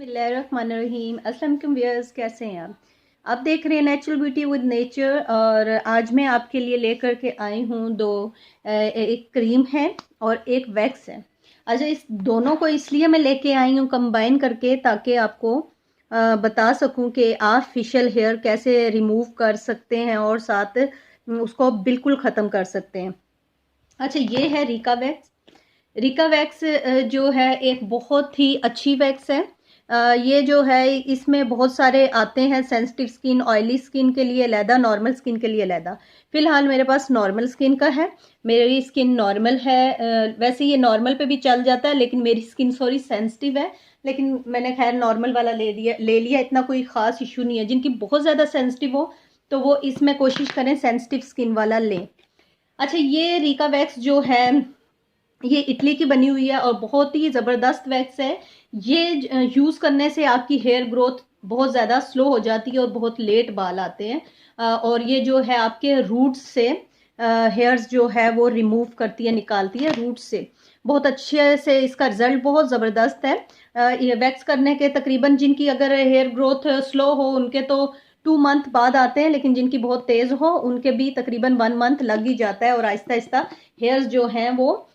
बिस्मिल्लाहिर्रहमानिर्रहीम। अस्सलाम वालेकुम व्यूअर्स, कैसे हैं आप देख रहे हैं नेचुरल ब्यूटी विद नेचर। और आज मैं आपके लिए लेकर के आई हूँ एक क्रीम है और एक वैक्स है। अच्छा, इस दोनों को इसलिए मैं लेके आई हूँ कंबाइन करके, ताकि आपको बता सकूँ कि आप फेशियल हेयर कैसे रिमूव कर सकते हैं और साथ उसको बिल्कुल ख़त्म कर सकते हैं। अच्छा, ये है रीका वैक्स। रिका वैक्स जो है एक बहुत ही अच्छी वैक्स है। ये जो है इसमें बहुत सारे आते हैं, सेंसिटिव स्किन, ऑयली स्किन के लिए अलहदा, नॉर्मल स्किन के लिए अलहदा। फिलहाल मेरे पास नॉर्मल स्किन का है। मेरी स्किन नॉर्मल है। वैसे ये नॉर्मल पे भी चल जाता है, लेकिन मेरी स्किन थोड़ी सेंसिटिव है। लेकिन मैंने खैर नॉर्मल वाला ले लिया। इतना कोई ख़ास इशू नहीं है। जिनकी बहुत ज़्यादा सेंसिटिव हो तो वो इसमें कोशिश करें सेंसिटिव स्किन वाला लें। अच्छा, ये रीका वैक्स जो है ये इटली की बनी हुई है और बहुत ही ज़बरदस्त वैक्स है। ये यूज़ करने से आपकी हेयर ग्रोथ बहुत ज़्यादा स्लो हो जाती है और बहुत लेट बाल आते हैं। और ये जो है आपके रूट्स से हेयर्स जो है वो रिमूव करती है, निकालती है रूट्स से। बहुत अच्छे से इसका रिजल्ट बहुत ज़बरदस्त है। ये वैक्स करने के तकरीबन जिनकी अगर हेयर ग्रोथ स्लो हो उनके तो 2 मंथ बाद आते हैं, लेकिन जिनकी बहुत तेज़ हो उनके भी तकरीबन 1 मंथ लग ही जाता है और आहिस्ता आहिस्ता हेयर्स जो हैं वो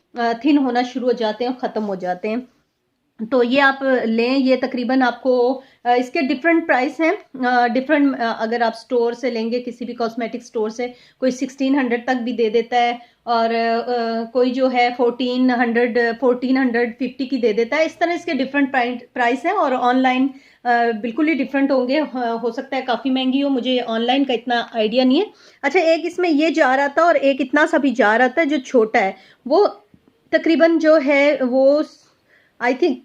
थिन होना शुरू हो जाते हैं और ख़त्म हो जाते हैं। तो ये आप लें। ये तकरीबन आपको इसके डिफरेंट प्राइस हैं। डिफरेंट अगर आप स्टोर से लेंगे, किसी भी कॉस्मेटिक स्टोर से, कोई 1600 तक भी दे देता है और कोई जो है 1450 की दे देता है। इस तरह इसके डिफरेंट प्राइस हैं और ऑनलाइन बिल्कुल ही डिफरेंट होंगे। हो सकता है काफ़ी महंगी हो, मुझे ऑनलाइन का इतना आइडिया नहीं है। अच्छा, एक इसमें ये जार आता है और एक इतना सा भी जार आता है जो छोटा है। वो तकरीबन जो है वो आई थिंक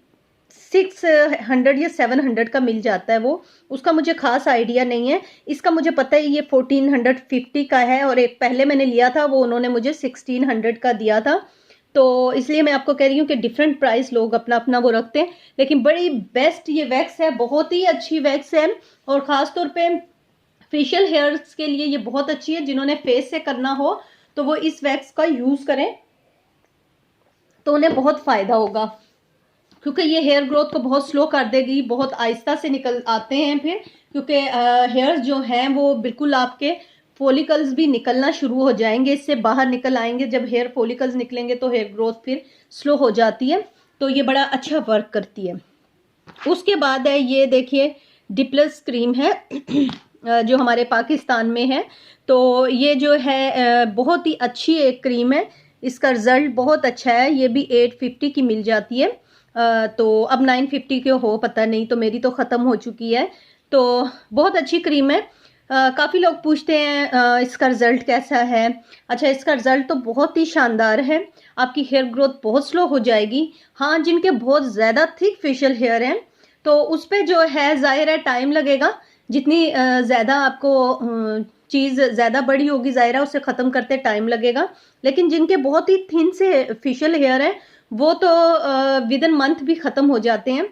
600 या 700 का मिल जाता है। वो उसका मुझे खास आइडिया नहीं है। इसका मुझे पता है ये 1450 का है और एक पहले मैंने लिया था वो उन्होंने मुझे 1600 का दिया था। तो इसलिए मैं आपको कह रही हूँ कि डिफरेंट प्राइस लोग अपना अपना वो रखते हैं, लेकिन बड़ी बेस्ट ये वैक्स है, बहुत ही अच्छी वैक्स है। और ख़ास तौर पे फेशियल हेयर्स के लिए ये बहुत अच्छी है। जिन्होंने फेस से करना हो तो वो इस वैक्स का यूज़ करें तो उन्हें बहुत फ़ायदा होगा, क्योंकि ये हेयर ग्रोथ को बहुत स्लो कर देगी। बहुत आहिस्ता से निकल आते हैं फिर, क्योंकि हेयर्स जो हैं वो बिल्कुल आपके फॉलिकल्स भी निकलना शुरू हो जाएंगे, इससे बाहर निकल आएंगे। जब हेयर फॉलिकल्स निकलेंगे तो हेयर ग्रोथ फिर स्लो हो जाती है। तो ये बड़ा अच्छा वर्क करती है। उसके बाद है ये देखिए डिप्लस क्रीम है जो हमारे पाकिस्तान में है। तो ये जो है बहुत ही अच्छी एक क्रीम है। इसका रिज़ल्ट बहुत अच्छा है। ये भी 850 की मिल जाती है। तो अब 950 के हो पता नहीं, तो मेरी तो ख़त्म हो चुकी है। तो बहुत अच्छी क्रीम है। काफ़ी लोग पूछते हैं इसका रिज़ल्ट कैसा है। अच्छा, इसका रिज़ल्ट तो बहुत ही शानदार है। आपकी हेयर ग्रोथ बहुत स्लो हो जाएगी। हाँ, जिनके बहुत ज़्यादा थिक फेशियल हेयर हैं तो उस पर जो है ज़ाहिर है टाइम लगेगा। जितनी ज़्यादा आपको चीज़ ज़्यादा बड़ी होगी ज़ाहिर है उसे ख़त्म करते टाइम लगेगा। लेकिन जिनके बहुत ही थिन से फेशियल हेयर है वो तो विद इन मंथ भी ख़त्म हो जाते हैं।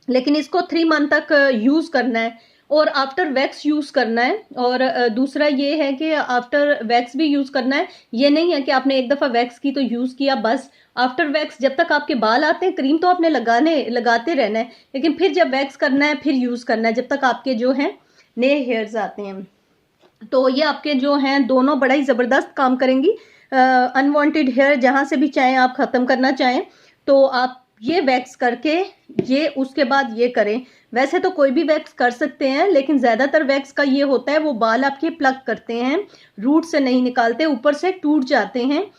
लेकिन इसको 3 मंथ तक यूज़ करना है और आफ्टर वैक्स यूज़ करना है। और दूसरा ये है कि आफ्टर वैक्स भी यूज़ करना है। ये नहीं है कि आपने एक दफ़ा वैक्स की तो यूज़ किया बस। आफ्टर वैक्स जब तक आपके बाल आते हैं क्रीम तो आपने लगाते रहना है, लेकिन फिर जब वैक्स करना है फिर यूज़ करना है जब तक आपके जो हैं नए हेयर्स आते हैं। तो ये आपके जो हैं दोनों बड़ा ही ज़बरदस्त काम करेंगी। अनवांटेड हेयर जहाँ से भी चाहें आप ख़त्म करना चाहें तो आप ये वैक्स करके ये उसके बाद ये करें। वैसे तो कोई भी वैक्स कर सकते हैं, लेकिन ज़्यादातर वैक्स का ये होता है वो बाल आपके प्लग करते हैं, रूट से नहीं निकालते, ऊपर से टूट जाते हैं।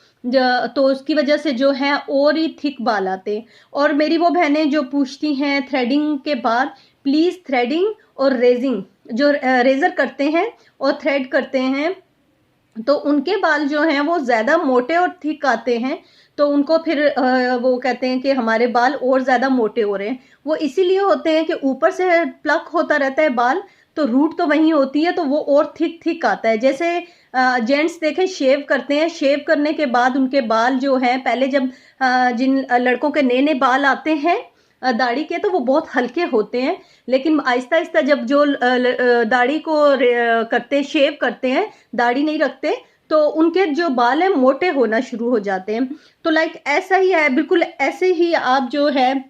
तो उसकी वजह से जो है और ही थिक बाल आते हैं। और मेरी वो बहनें जो पूछती हैं थ्रेडिंग के बाद, प्लीज़ थ्रेडिंग और रेजिंग, जो रेज़र करते हैं और थ्रेड करते हैं तो उनके बाल जो हैं वो ज़्यादा मोटे और थिक आते हैं। तो उनको फिर वो कहते हैं कि हमारे बाल और ज़्यादा मोटे हो रहे हैं। वो इसीलिए होते हैं कि ऊपर से प्लक होता रहता है बाल, तो रूट तो वहीं होती है तो वो और थिक थिक आता है। जैसे जेंट्स देखें शेव करते हैं, शेव करने के बाद उनके बाल जो हैं पहले जब जिन लड़कों के नए नए बाल आते हैं दाढ़ी के तो वो बहुत हल्के होते हैं, लेकिन आहिस्ता आहिस्ता जब जो दाढ़ी को करते शेव करते हैं, दाढ़ी नहीं रखते, तो उनके जो बाल हैं मोटे होना शुरू हो जाते हैं। तो लाइक ऐसा ही है, बिल्कुल ऐसे ही आप जो है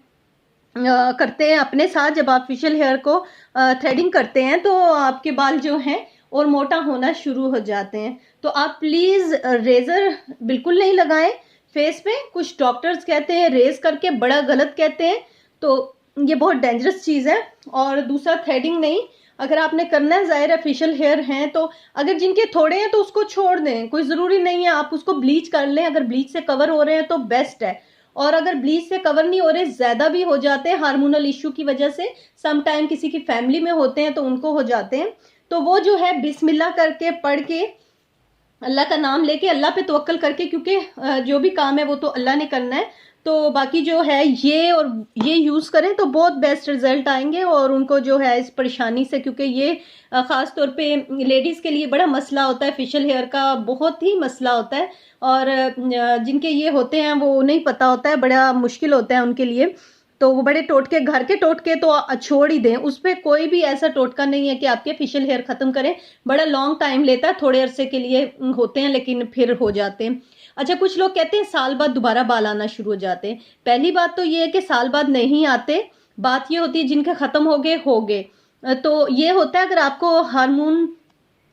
करते हैं अपने साथ, जब आप फेशियल हेयर को थ्रेडिंग करते हैं तो आपके बाल जो हैं और मोटा होना शुरू हो जाते हैं। तो आप प्लीज़ रेज़र बिल्कुल नहीं लगाएं फेस पे। कुछ डॉक्टर्स कहते हैं रेज करके, बड़ा गलत कहते हैं, तो ये बहुत डेंजरस चीज़ है। और दूसरा थ्रेडिंग नहीं, अगर आपने करना है, ज़ाहिर है फेशियल हेयर हैं तो अगर जिनके थोड़े हैं तो उसको छोड़ दें, कोई ज़रूरी नहीं है। आप उसको ब्लीच कर लें, अगर ब्लीच से कवर हो रहे हैं तो बेस्ट है। और अगर ब्लीच से कवर नहीं हो रहे, ज़्यादा भी हो जाते हैं हार्मोनल इश्यू की वजह से, सम टाइम किसी की फैमिली में होते हैं तो उनको हो जाते हैं, तो वो जो है बिस्मिल्लाह करके पढ़ के, अल्लाह का नाम लेके, अल्लाह पे तवक्कल करके, क्योंकि जो भी काम है वो तो अल्लाह ने करना है, तो बाकी जो है ये और ये यूज़ करें तो बहुत बेस्ट रिजल्ट आएंगे। और उनको जो है इस परेशानी से, क्योंकि ये ख़ास तौर पे लेडीज़ के लिए बड़ा मसला होता है, फेशियल हेयर का बहुत ही मसला होता है। और जिनके ये होते हैं वो नहीं पता होता है, बड़ा मुश्किल होता है उनके लिए। तो वो बड़े टोटके, घर के टोटके तो छोड़ ही दें, उस पर कोई भी ऐसा टोटका नहीं है कि आपके फेशियल हेयर ख़त्म करें। बड़ा लॉन्ग टाइम लेता है, थोड़े अरसे के लिए होते हैं लेकिन फिर हो जाते हैं। अच्छा, कुछ लोग कहते हैं साल बाद दोबारा बाल आना शुरू हो जाते हैं। पहली बात तो ये है कि साल बाद नहीं आते, बात ये होती है जिनके ख़त्म हो गए। तो ये होता है, अगर आपको हार्मोन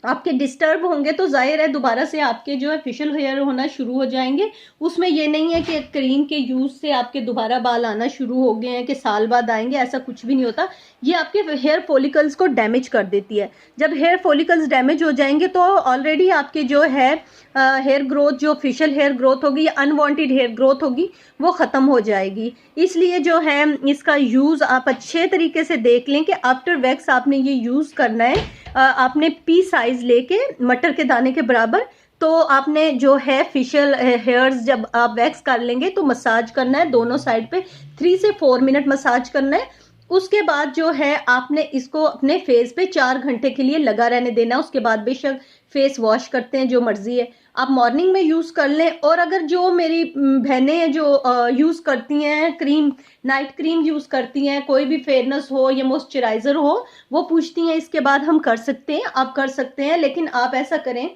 आपके डिस्टर्ब होंगे तो जाहिर है दोबारा से आपके जो है फेशियल हेयर होना शुरू हो जाएंगे। उसमें ये नहीं है कि क्रीम के यूज़ से आपके दोबारा बाल आना शुरू हो गए हैं कि साल बाद आएंगे, ऐसा कुछ भी नहीं होता। ये आपके हेयर फॉलिकल्स को डैमेज कर देती है। जब हेयर फॉलिकल्स डैमेज हो जाएंगे तो ऑलरेडी आपके जो है हेयर ग्रोथ, जो फेशियल हेयर ग्रोथ होगी या अनवांटेड हेयर ग्रोथ होगी, वो ख़त्म हो जाएगी। इसलिए जो है इसका यूज़ आप अच्छे तरीके से देख लें कि आफ्टर वैक्स आपने ये यूज़ करना है। आपने पी साइज लेके मटर के दाने के बराबर, तो आपने जो है फेशियल हेयर्स जब आप वैक्स कर लेंगे तो मसाज करना है दोनों साइड पे, 3 से 4 मिनट मसाज करना है। उसके बाद जो है आपने इसको अपने फेस पे 4 घंटे के लिए लगा रहने देना। उसके बाद बेशक फेस वॉश करते हैं, जो मर्जी है, आप मॉर्निंग में यूज़ कर लें। और अगर जो मेरी बहनें हैं जो यूज़ करती हैं क्रीम, नाइट क्रीम यूज़ करती हैं, कोई भी फेयरनेस हो या मॉइस्चराइज़र हो, वो पूछती हैं इसके बाद हम कर सकते हैं, आप कर सकते हैं, लेकिन आप ऐसा करें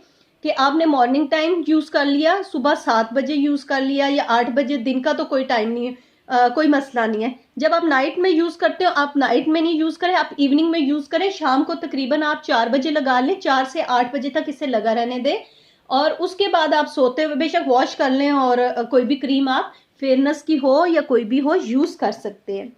कि आपने मॉर्निंग टाइम यूज़ कर लिया, सुबह 7 बजे यूज़ कर लिया या 8 बजे, दिन का तो कोई टाइम नहीं है, कोई मसला नहीं है। जब आप नाइट में यूज़ करते हो, आप नाइट में नहीं यूज़ करें, आप इवनिंग में यूज़ करें। शाम को तकरीबन आप 4 बजे लगा लें, 4 से 8 बजे तक इसे लगा रहने दें। और उसके बाद आप सोते हुए बेशक वॉश कर लें, और कोई भी क्रीम आप फेयरनेस की हो या कोई भी हो यूज़ कर सकते हैं।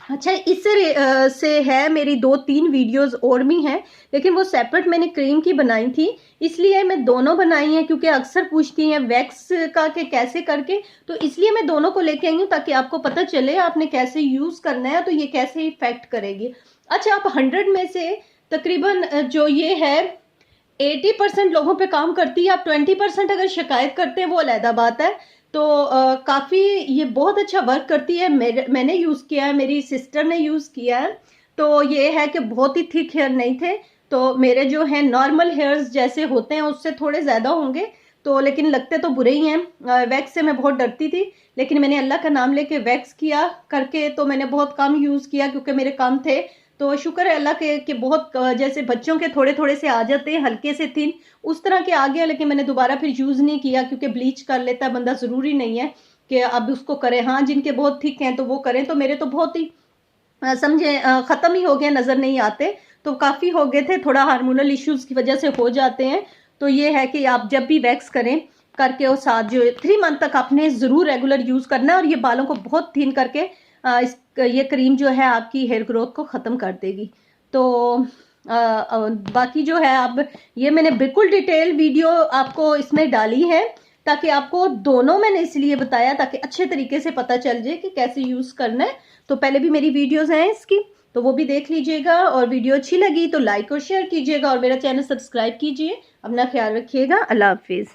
अच्छा, इससे से है मेरी 2-3 वीडियोस और भी हैं, लेकिन वो सेपरेट मैंने क्रीम की बनाई थी, इसलिए मैं दोनों बनाई हैं, क्योंकि अक्सर पूछती हैं वैक्स का कि कैसे करके, तो इसलिए मैं दोनों को लेके आई हूँ ताकि आपको पता चले आपने कैसे यूज़ करना है, तो ये कैसे इफेक्ट करेगी। अच्छा, आप 100 में से तकरीबन जो ये है 80% लोगों पे काम करती है। आप 20% अगर शिकायत करते हैं वो अलहदा बात है। तो काफ़ी ये बहुत अच्छा वर्क करती है। मैंने यूज़ किया है, मेरी सिस्टर ने यूज़ किया है। तो ये है कि बहुत ही थिक हेयर नहीं थे, तो मेरे जो हैं नॉर्मल हेयर्स जैसे होते हैं उससे थोड़े ज़्यादा होंगे, तो लेकिन लगते तो बुरे ही हैं। वैक्स से मैं बहुत डरती थी, लेकिन मैंने अल्लाह का नाम लेके वैक्स किया करके, तो मैंने बहुत कम यूज़ किया क्योंकि मेरे कम थे। तो शुक्र है अल्लाह के कि बहुत जैसे बच्चों के थोड़े थोड़े से आ जाते हैं, हल्के से थिन, उस तरह के आ गया, लेकिन मैंने दोबारा फिर यूज़ नहीं किया, क्योंकि ब्लीच कर लेता है बंदा, ज़रूरी नहीं है कि अब उसको करें। हाँ, जिनके बहुत थिक हैं तो वो करें, तो मेरे तो बहुत ही समझे ख़त्म ही हो गए, नज़र नहीं आते, तो काफ़ी हो गए थे, थोड़ा हार्मोनल इश्यूज़ की वजह से हो जाते हैं। तो ये है कि आप जब भी वैक्स करें करके, और साथ जो 3 मंथ तक आपने ज़रूर रेगुलर यूज़ करना है, और ये बालों को बहुत थिन करके ये क्रीम जो है आपकी हेयर ग्रोथ को ख़त्म कर देगी। तो बाकी जो है, अब ये मैंने बिल्कुल डिटेल वीडियो आपको इसमें डाली है, ताकि आपको दोनों मैंने इसलिए बताया ताकि अच्छे तरीके से पता चल जाए कि कैसे यूज़ करना है। तो पहले भी मेरी वीडियोस हैं इसकी, तो वो भी देख लीजिएगा, और वीडियो अच्छी लगी तो लाइक और शेयर कीजिएगा, और मेरा चैनल सब्सक्राइब कीजिए। अपना ख्याल रखिएगा। अल्लाह हाफिज़।